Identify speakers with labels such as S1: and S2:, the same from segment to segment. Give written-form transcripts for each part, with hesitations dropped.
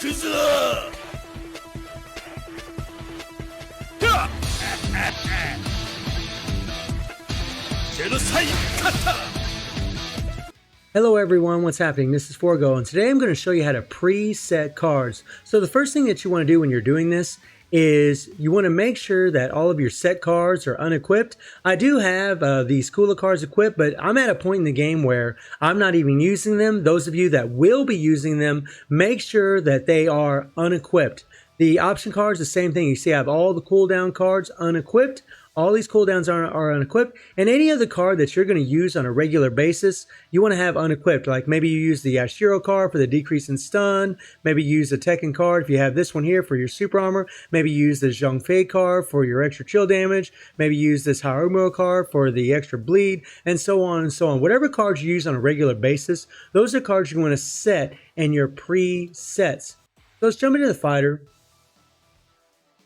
S1: くぞジェノサイカッタ
S2: Hello everyone, what's happening? This is Forgo, and today I'm going to show you how to preset cards. So the first thing that you want to do when you're doing this is you want to make sure that all of your set cards are unequipped. I do have these Kula cards equipped, but I'm at a point in the game where I'm not even using them. Those of you that will be using them, make sure that they are unequipped. The option cards, the same thing. You see I have all the cooldown cards unequipped. All these cooldowns are unequipped, and any other card that you're going to use on a regular basis, you want to have unequipped. Like maybe you use the Yashiro card for the decrease in stun, maybe you use the Tekken card if you have this one here for your super armor, maybe you use the Zhongfei card for your extra chill damage, maybe use this Harumo card for the extra bleed, and so on and so on. Whatever cards you use on a regular basis, those are cards you want to set in your presets. So let's jump into the fighter.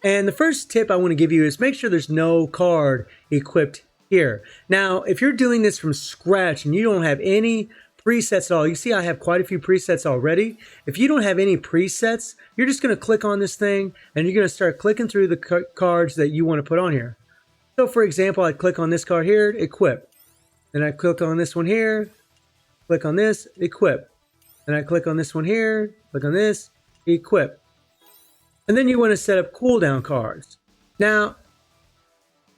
S2: And the first tip I want to give you is make sure there's no card equipped here. Now, if you're doing this from scratch and you don't have any presets at all, you see I have quite a few presets already. If you don't have any presets, you're just going to click on this thing and you're going to start clicking through the cards that you want to put on here. So for example, I click on this card here, equip. Then I click on this one here, click on this, equip. Then I click on this one here, click on this, equip. And then you want to set up cooldown cards. Now,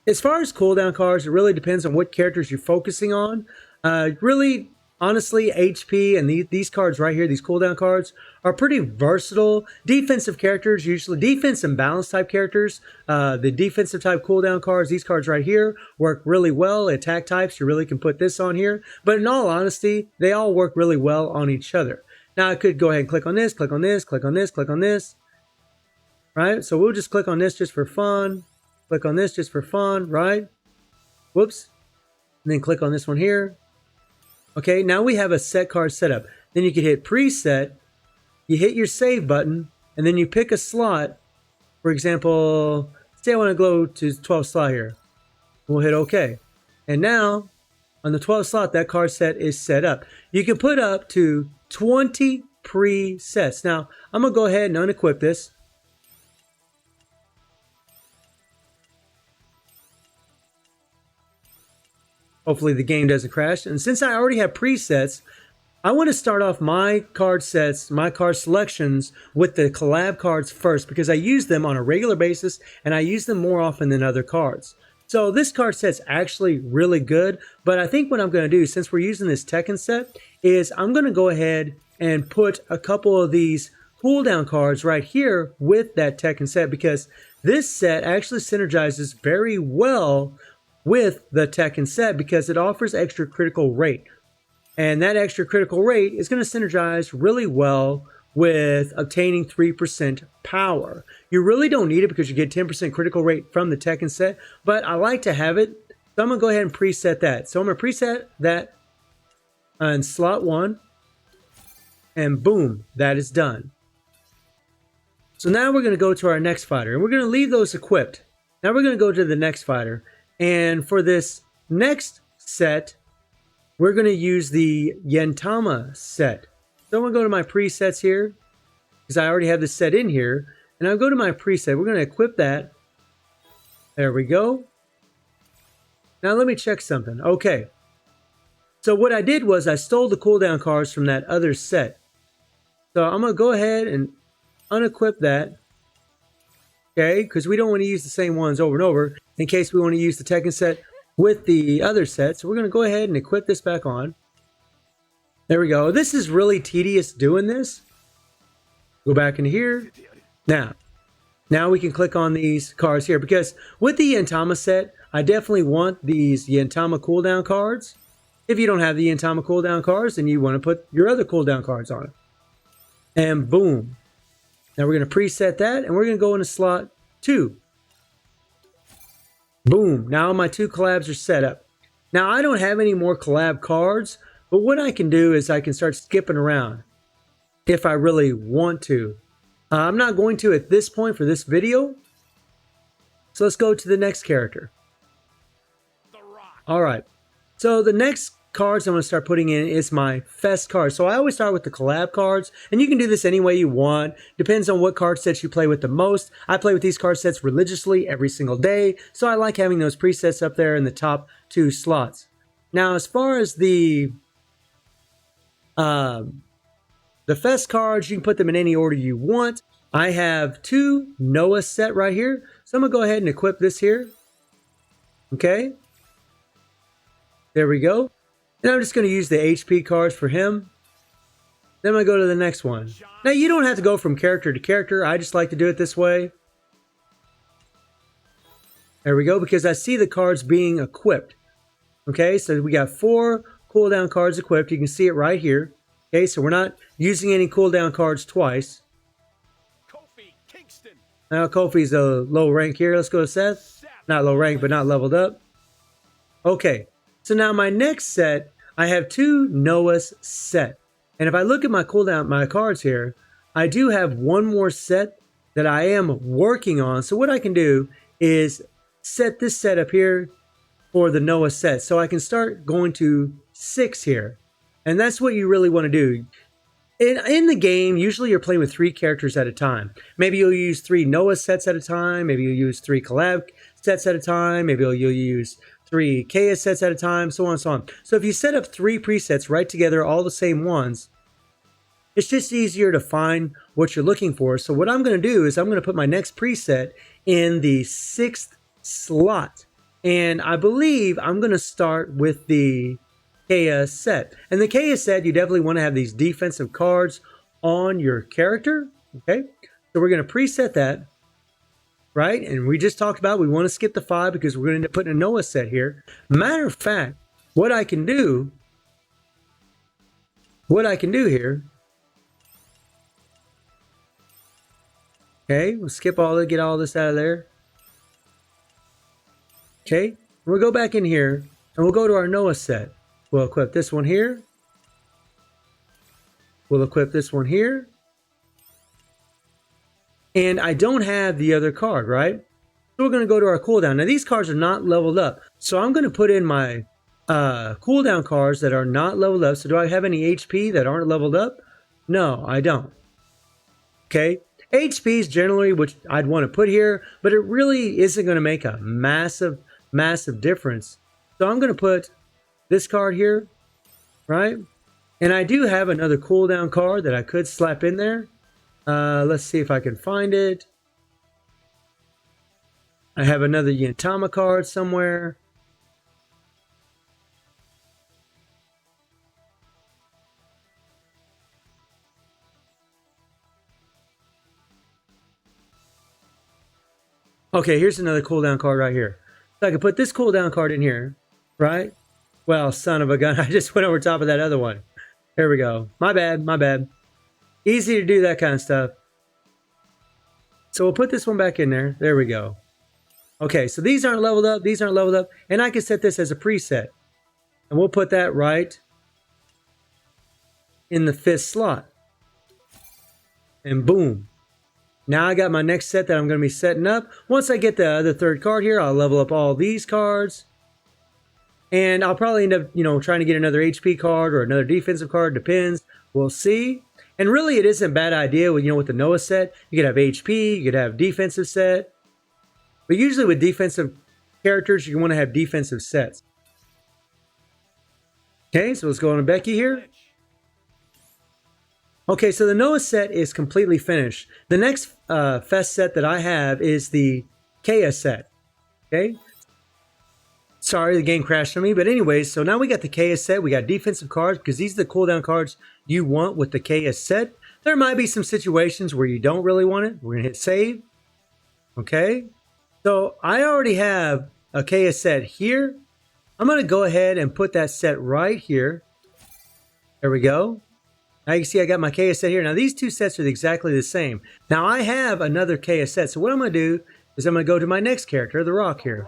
S2: as far as cooldown cards, it really depends on what characters you're focusing on. Really, honestly, HP and these cards right here, these cooldown cards, are pretty versatile. Defensive characters, usually defense and balance type characters, the defensive type cooldown cards, these cards right here, work really well. Attack types, you really can put this on here. But in all honesty, they all work really well on each other. Now, I could go ahead and click on this, click on this, click on this, click on this. Right, so we'll just click on this just for fun. Click on this just for fun, right? Whoops. And then click on this one here. Okay, now we have a set card setup. Then you can hit preset, you hit your save button, and then you pick a slot. For example, say I want to go to 12 slot here. We'll hit OK. And now, on the 12 slot, that card set is set up. You can put up to 20 presets. Now, I'm going to go ahead and unequip this. Hopefully the game doesn't crash. And since I already have presets, I want to start off my card sets, my card selections with the collab cards first because I use them on a regular basis and I use them more often than other cards. So this card set's actually really good, but I think what I'm going to do, since we're using this Tekken set, is I'm going to go ahead and put a couple of these cooldown cards right here with that Tekken set because this set actually synergizes very well with the Tekken set because it offers extra critical rate. And that extra critical rate is going to synergize really well with obtaining 3% power. You really don't need it because you get 10% critical rate from the Tekken set, but I like to have it. So I'm going to go ahead and preset that. So I'm going to preset that in slot 1, and boom, that is done. So now we're going to go to our next fighter, and we're going to leave those equipped. Now we're going to go to the next fighter. And for this next set, we're going to use the Yentama set. So I'm going to go to my presets here, because I already have this set in here. And I'll go to my preset. We're going to equip that. There we go. Now let me check something. Okay. So what I did was I stole the cooldown cards from that other set. So I'm going to go ahead and unequip that. Okay, because we don't want to use the same ones over and over in case we want to use the Tekken set with the other set. So we're going to go ahead and equip this back on. There we go. This is really tedious doing this. Go back into here. Now we can click on these cards here because with the Yentama set, I definitely want these Yentama cooldown cards. If you don't have the Yentama cooldown cards, then you want to put your other cooldown cards on it. And boom. Now we're going to preset that and we're going to go into slot 2. Boom. Now my 2 collabs are set up. Now I don't have any more collab cards, but what I can do is I can start skipping around if I really want to. I'm not going to at this point for this video. So let's go to the next character. All right. So the next cards I'm going to start putting in is my Fest cards. So I always start with the collab cards, and you can do this any way you want. Depends on what card sets you play with the most. I play with these card sets religiously every single day, so I like having those presets up there in the top 2 slots. Now, as far as the Fest cards, you can put them in any order you want. I have 2 Noah set right here, so I'm going to go ahead and equip this here. Okay. There we go. And I'm just going to use the HP cards for him. Then I'm going to go to the next one. Now, you don't have to go from character to character. I just like to do it this way. There we go, because I see the cards being equipped. Okay, so we got 4 cooldown cards equipped. You can see it right here. Okay, so we're not using any cooldown cards twice.
S1: Kofi Kingston.
S2: Now, Kofi's a low rank here. Let's go to Seth. Not low rank, but not leveled up. Okay. So now my next set, I have 2 Noah's set. And if I look at my cooldown, my cards here, I do have 1 more set that I am working on. So what I can do is set this set up here for the Noah set. So I can start going to 6 here. And that's what you really want to do. In the game, usually you're playing with 3 characters at a time. Maybe you'll use 3 Noah sets at a time. Maybe you'll use 3 collab sets at a time. Maybe you'll use 3 KS sets at a time, so on and so on. So if you set up 3 presets right together, all the same ones, it's just easier to find what you're looking for. So what I'm going to do is I'm going to put my next preset in the 6th slot. And I believe I'm going to start with the KS set. And the KS set, you definitely want to have these defensive cards on your character. Okay, so we're going to preset that. Right? And we just talked about we want to skip the 5 because we're going to end up putting a Noah set here. Matter of fact, what I can do here. Okay, we'll skip all that, get all this out of there. Okay, we'll go back in here and we'll go to our Noah set. We'll equip this one here. We'll equip this one here. And I don't have the other card, right? So we're going to go to our cooldown. Now, these cards are not leveled up. So I'm going to put in my cooldown cards that are not leveled up. So do I have any HP that aren't leveled up? No, I don't. Okay. HP is generally what I'd want to put here, but it really isn't going to make a massive, massive difference. So I'm going to put this card here, right? And I do have another cooldown card that I could slap in there. Let's see if I can find it. I have another Yantama card somewhere. Okay, here's another cooldown card right here. So I can put this cooldown card in here, right? Well, son of a gun, I just went over top of that other one. There we go. My bad, my bad. Easy to do that kind of stuff. So we'll put this one back in there. There we go. Okay, so these aren't leveled up. These aren't leveled up. And I can set this as a preset. And we'll put that right in the 5th slot. And boom. Now I got my next set that I'm going to be setting up. Once I get the other 3rd card here, I'll level up all these cards. And I'll probably end up, trying to get another HP card or another defensive card. Depends. We'll see. And really, it isn't a bad idea with, with the Noah set. You could have HP, you could have defensive set. But usually with defensive characters, you want to have defensive sets. Okay, so let's go on to Becky here. Okay, so the Noah set is completely finished. The next Fest set that I have is the Kea set. Okay. Sorry, the game crashed on me. But anyways, so now we got the Kea set. We got defensive cards because these are the cooldown cards you want with the Kea set. There might be some situations where you don't really want it. We're going to hit save. Okay. So I already have a Kea set here. I'm going to go ahead and put that set right here. There we go. Now you can see I got my Kea set here. Now these 2 sets are exactly the same. Now I have another Kea set. So what I'm going to do is I'm going to go to my next character, the Rock here.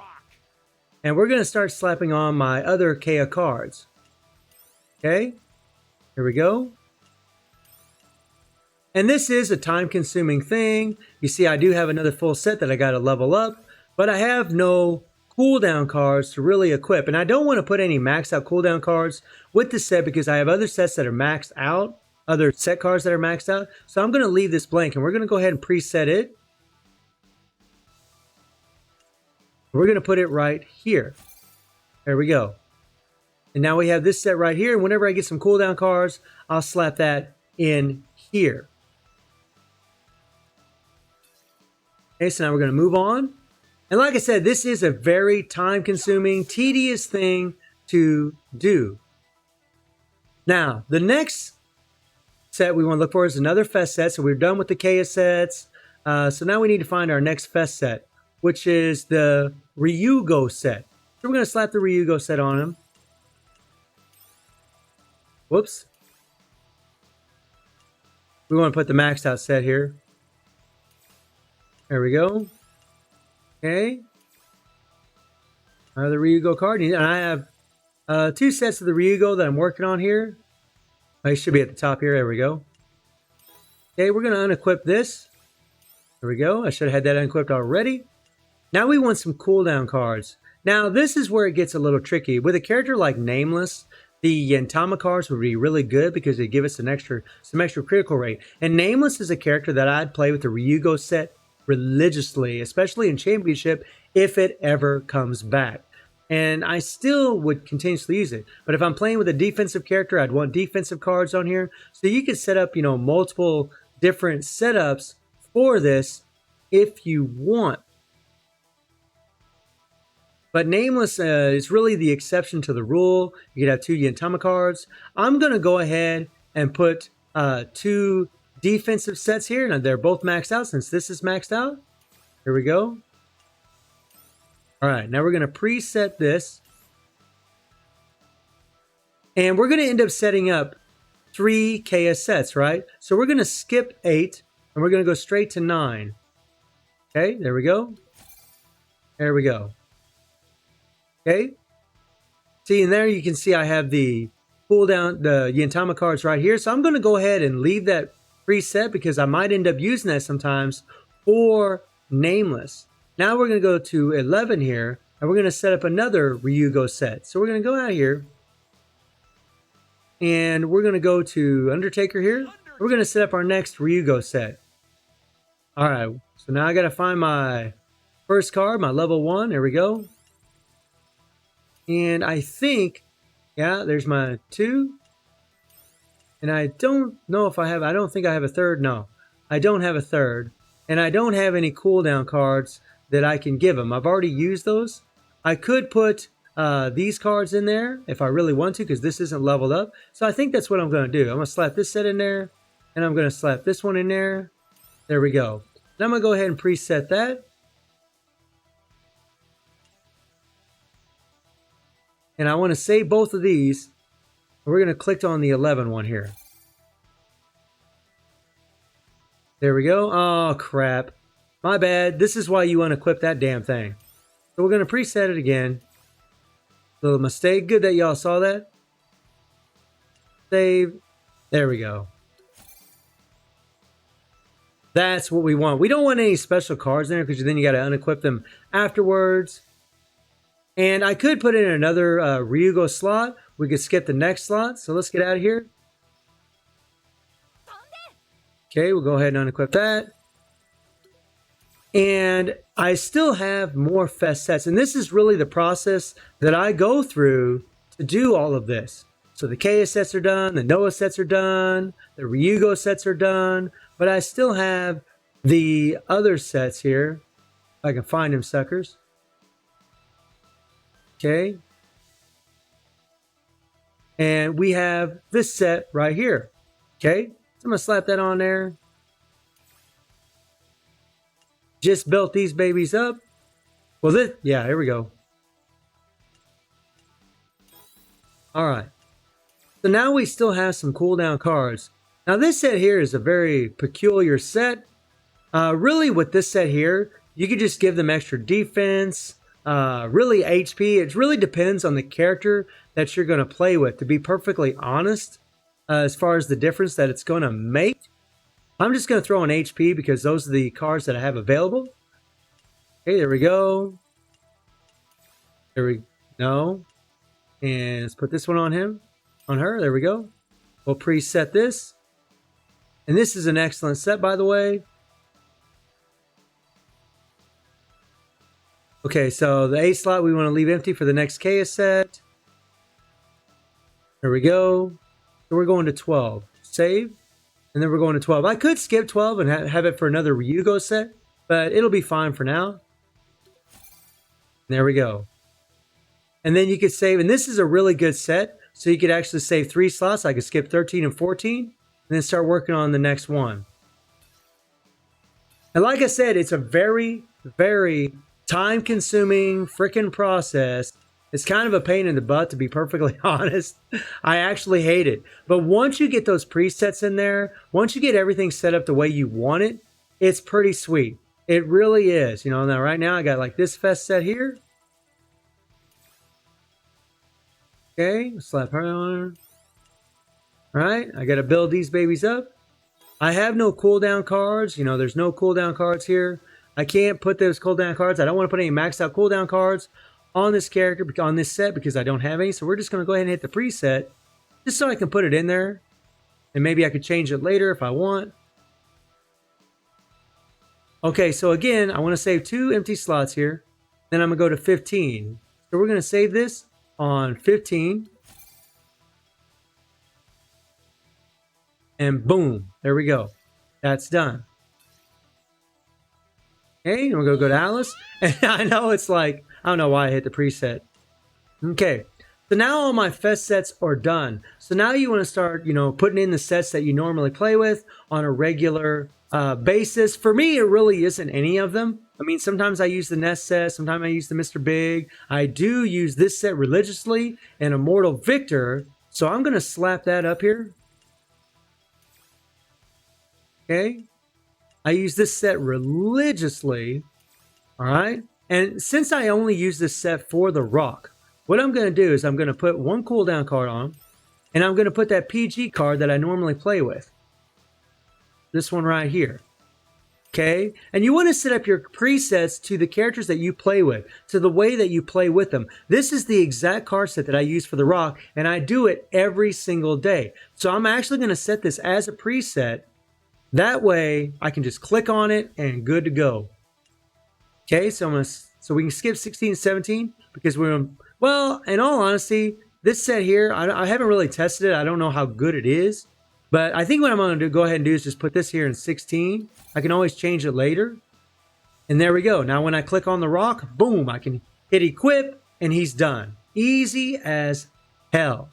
S2: And we're going to start slapping on my other Kea cards. Okay. Here we go. And this is a time-consuming thing. You see, I do have another full set that I got to level up. But I have no cooldown cards to really equip. And I don't want to put any maxed out cooldown cards with this set because I have other sets that are maxed out, other set cards that are maxed out. So I'm going to leave this blank and we're going to go ahead and preset it. We're going to put it right here. There we go. And now we have this set right here. And whenever I get some cooldown cards, I'll slap that in here. Okay, so now we're going to move on. And like I said, this is a very time-consuming, tedious thing to do. Now, the next set we want to look for is another fest set. So we're done with the Kea sets. So now we need to find our next fest set, which is the Ryugo set. So we're going to slap the Ryugo set on him. Whoops. We want to put the maxed out set here. There we go. Okay. The Ryugo card. And I have 2 sets of the Ryugo that I'm working on here. They should be at the top here. There we go. Okay, we're going to unequip this. There we go. I should have had that unequipped already. Now we want some cooldown cards. Now this is where it gets a little tricky. With a character like Nameless, the Yentama cards would be really good because they give us some extra critical rate. And Nameless is a character that I'd play with the Ryugo set religiously, especially in Championship, if it ever comes back. And I still would continuously use it. But if I'm playing with a defensive character, I'd want defensive cards on here. So you could set up, multiple different setups for this if you want. But Nameless is really the exception to the rule. You could have 2 Yentama cards. I'm going to go ahead and put 2 defensive sets here. Now they're both maxed out since this is maxed out. Here we go. All right, now we're going to preset this. And we're going to end up setting up 3 Kea sets, right? So we're going to skip 8 and we're going to go straight to 9. Okay, there we go. There we go. Okay. See, and there you can see I have the cooldown, the Yentama cards right here. So I'm going to go ahead and leave that preset because I might end up using that sometimes for Nameless. Now we're going to go to 11 here and we're going to set up another Ryugo set. So we're going to go out here and we're going to go to Undertaker here. We're going to set up our next Ryugo set. All right. So now I got to find my first card, my level 1. There we go. And I think, yeah, there's my 2. And I don't know if I don't think I have a third. No, I don't have a third. And I don't have any cooldown cards that I can give them. I've already used those. I could put these cards in there if I really want to because this isn't leveled up. So I think that's what I'm going to do. I'm going to slap this set in there. And I'm going to slap this one in there. There we go. Now I'm going to go ahead and preset that. And I want to save both of these. We're going to click on the 11 one here. There we go. Oh, crap. My bad. This is why you unequip that damn thing. So we're going to preset it again. Little mistake. Good that y'all saw that. Save. There we go. That's what we want. We don't want any special cards in there because then you got to unequip them afterwards. And I could put in another Ryugo slot. We could skip the next slot. So let's get out of here. Okay, we'll go ahead and unequip that. And I still have more fest sets. And this is really the process that I go through to do all of this. So the Kea sets are done. The Noah sets are done. The Ryugo sets are done. But I still have the other sets here. If I can find them suckers. Okay. And we have this set right here. Okay. So I'm going to slap that on there. Just built these babies up. Well, this, yeah, here we go. All right. So now we still have some cooldown cards. Now this set here is a very peculiar set. Really with this set here, you could just give them extra defense. Really HP. It really depends on the character that you're going to play with, to be perfectly honest, as far as the difference that it's going to make. I'm just going to throw in HP because those are the cards that I have available. Okay, there we go. There we go. And let's put this one on him. On her. There we go. We'll preset this. And this is an excellent set, by the way. Okay, so the A slot we want to leave empty for the next Kea set. There we go. So we're going to 12. Save. And then we're going to 12. I could skip 12 and have it for another Ryugo set, but it'll be fine for now. There we go. And then you could save, and this is a really good set, so you could actually save 3 slots. I could skip 13 and 14, and then start working on the next one. And like I said, it's a very, very time-consuming freaking process. It's kind of a pain in the butt, to be perfectly honest. I actually hate it. But once you get those presets in there, once you get everything set up the way you want it, it's pretty sweet. It really is. You know, now right now I got like this fest set here. Okay, slap her on. All right, I got to build these babies up. I have no cooldown cards. You know, there's no cooldown cards here. I can't put those cooldown cards. I don't want to put any maxed out cooldown cards on this character, on this set, because I don't have any. So we're just going to go ahead and hit the preset just so I can put it in there. And maybe I could change it later if I want. Okay, so again, I want to save 2 empty slots here. Then I'm going to go to 15. So we're going to save this on 15. And boom, there we go. That's done. Okay, and we're going to go to Alice. And I know it's like, I don't know why I hit the preset. Okay, so now all my fest sets are done. So now you want to start, you know, putting in the sets that you normally play with on a regular basis. For me, it really isn't any of them. I mean, sometimes I use the Nest set, sometimes I use the Mr. Big. I do use this set religiously and Immortal Victor. So I'm going to slap that up here. Okay. I use this set religiously. All right. And since I only use this set for the Rock, what I'm going to do is I'm going to put 1 cooldown card on, and I'm going to put that PG card that I normally play with. This one right here. Okay? And you want to set up your presets to the characters that you play with, to the way that you play with them. This is the exact card set that I use for the Rock, and I do it every single day. So I'm actually going to set this as a preset. That way, I can just click on it and good to go. Okay, so we can skip 16 and 17 because well, in all honesty, this set here, I haven't really tested it. I don't know how good it is. But I think what I'm going to go ahead and do is just put this here in 16. I can always change it later. And there we go. Now when I click on the Rock, boom, I can hit equip and he's done. Easy as hell.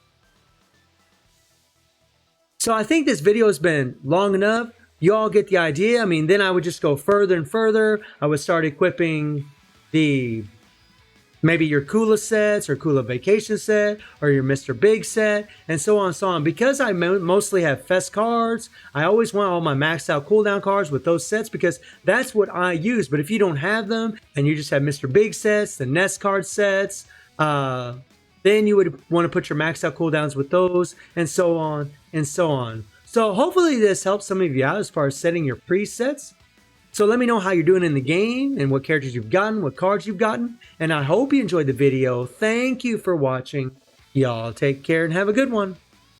S2: So I think this video has been long enough. You all get the idea. I mean, then I would just go further and further. I would start equipping maybe your Kula sets or Kula Vacation set or your Mr. Big set and so on and so on. Because I mostly have Fest cards, I always want all my maxed out cooldown cards with those sets because that's what I use. But if you don't have them and you just have Mr. Big sets, the Nest card sets, then you would want to put your maxed out cooldowns with those and so on and so on. So hopefully this helps some of you out as far as setting your presets. So let me know how you're doing in the game and what characters you've gotten, what cards you've gotten. And I hope you enjoyed the video. Thank you for watching. Y'all take care and have a good one.